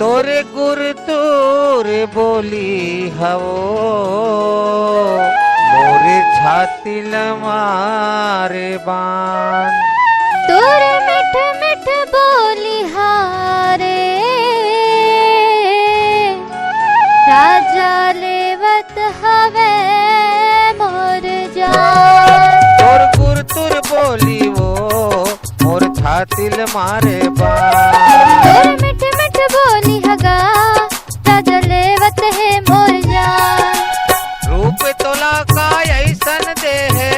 तोरे गुर तोरे बोली हवो मोरे छाती लमारे बान। तोरे मिठ मिठ बोली हारे राजा लेवत हवे मोर जान। तोर गुर तुर बोली वो मोर छाती लमारे बान। तोरे मिठ मिठ बोली हगा राजा लेवत है मोर जान। रूप तोला का ऐसन दे है,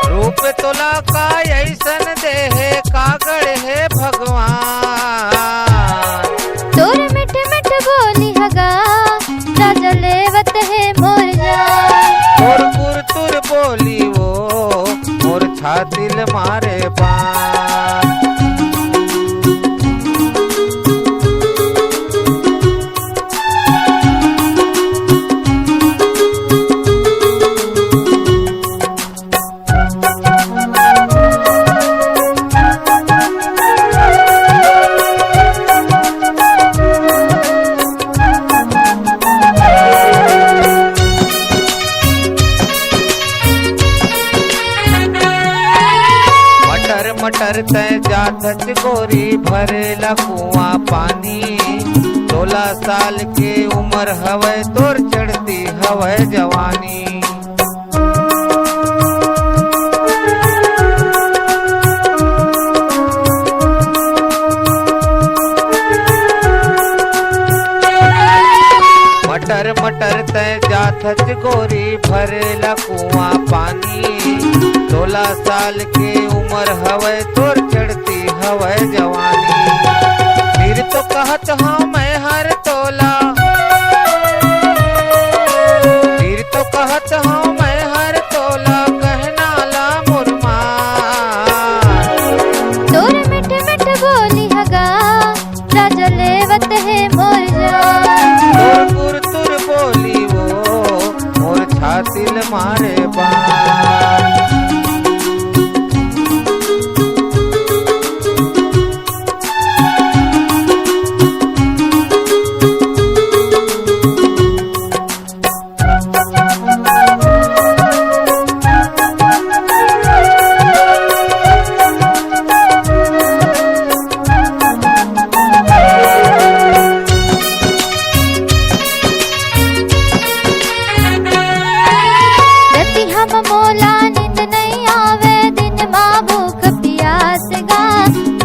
रूप तोला का ऐसन दे है कागड़ है भगवान। तोरे मिठ मिठ बोली हगा राजा लेवत है मोर जान। तोर गुर तुर बोली वो मोर छाती मारे बान। मटर तय जात गोरी भरेला कुआं पानी। 16 साल के उम्र हवै तोर चढ़ती हवै जवानी। मटर मटर तय जात गोरी भरेला कुआं पानी। 16 साल के उम्र हवै तोर चढ़ती हवै जवानी। फिर तो कहत हाँ मैं हर तोला, फिर तो कहत हाँ मैं हर तोला कहना ला मुरमान। तोर मिठ मिठ बोली हगा राजा लेवत है मोर जान। तोर गुर तुर बोली वो मोर छाती मारे बान। मोला नींद नहीं आवे दिन माँ भूख प्यास गा।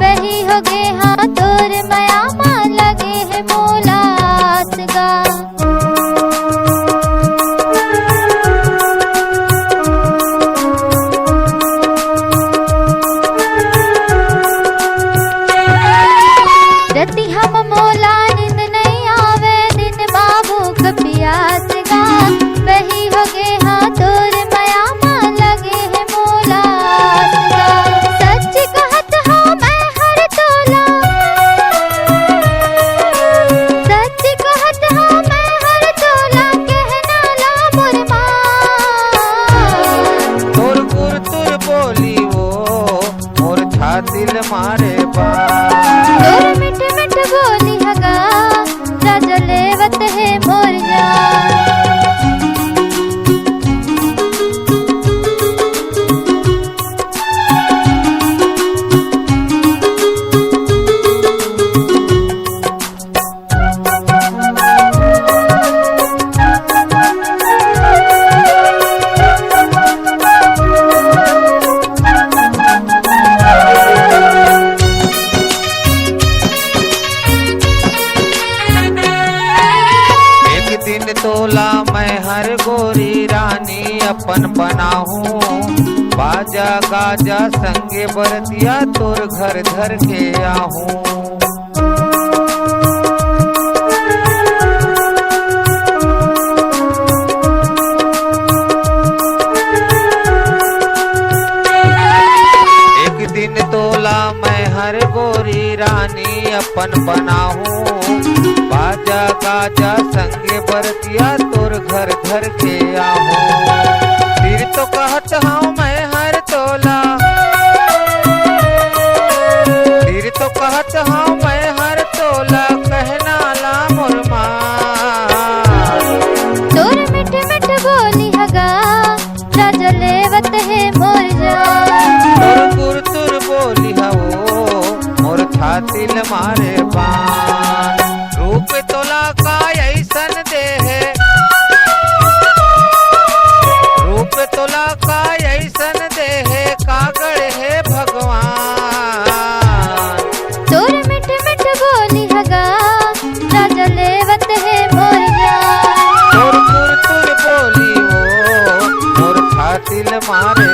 वही हो गे हाँ तोर माया माँ लगे है मोलास गा। रति हम मोला नींद नहीं आवे दिन माँ भूख प्यास गा। वही हो गे हाँ तोर दिल मारे बान। तोर मिठ मिठ बोली हगा राजा लेवत है मोर जान। तोला मैं हर गोरी रानी अपन बनाहूँ। बाजा गाजा संगे बरतिया तोर घर घर के आहूँ। एक दिन तोला मैं हर गोरी रानी अपन बनाहूँ। बाजा गाजा संगे बरतिया तोर घर घर के आहूँ। फिर तो कहत हाँ मैं हर तोला, फिर तो कहत हाँ छातिल मारे बान। रूप तोला का ऐसन देह, रूप तोला का ऐसन देह, कागड़ है भगवान। तोर मिठ मिठ बोली हगा, राजा लेवत है मोर जान। तोर तुर तुर बोली हो, मोर छातिल मारे